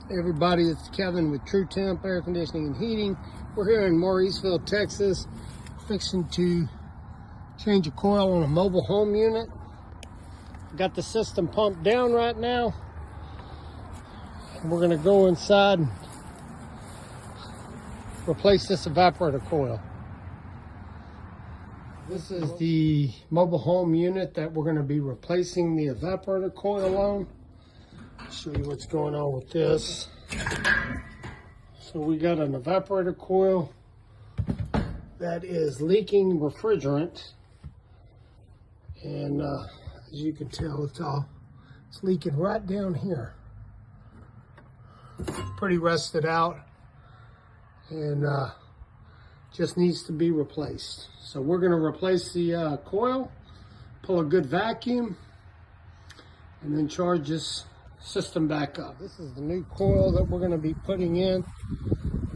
Hey everybody, it's Kevin with True Temp Air Conditioning and Heating. We're here in Mauriceville, Texas, fixing to change a coil on a mobile home unit. Got the system pumped down right now. And we're going to go inside and replace this evaporator coil. This is the mobile home unit that we're going to be replacing the evaporator coil on. Show you what's going on with this. So we got an evaporator coil that is leaking refrigerant, and as you can tell, it's leaking right down here. Pretty rusted out, and just needs to be replaced. So we're going to replace the coil, pull a good vacuum, and then charge this system back up. This is the new coil that we're going to be putting in.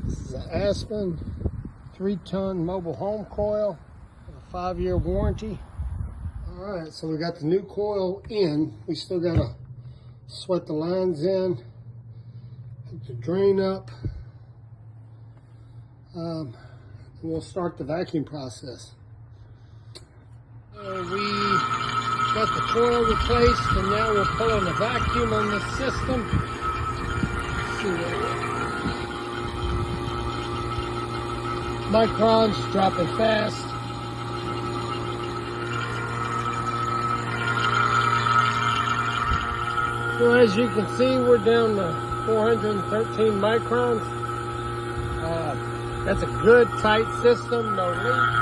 This is an Aspen 3-ton mobile home coil with a 5-year warranty. Alright, so we got the new coil in. We still got to sweat the lines in, hook the drain up. We'll start the vacuum process. We got the coil replaced, and now we're pulling the vacuum on this system. Let's see what microns dropping fast. So as you can see, we're down to 413 microns. That's a good tight system, no leak.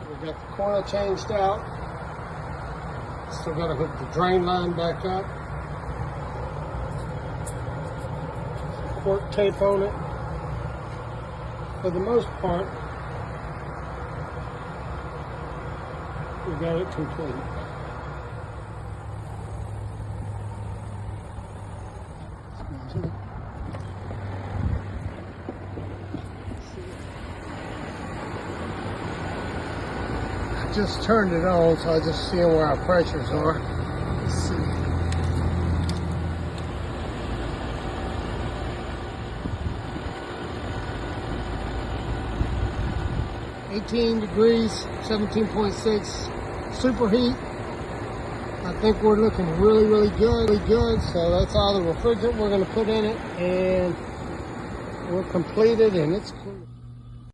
We got the coil changed out. Still got to hook the drain line back up. Some cork tape on it. For the most part, we got it complete. Just turned it on, so I just see where our pressures are. Let's see. $18 degrees, 17.6 superheat. I think we're looking really good. So that's all the refrigerant we're going to put in it, and we're completed, and it's clean.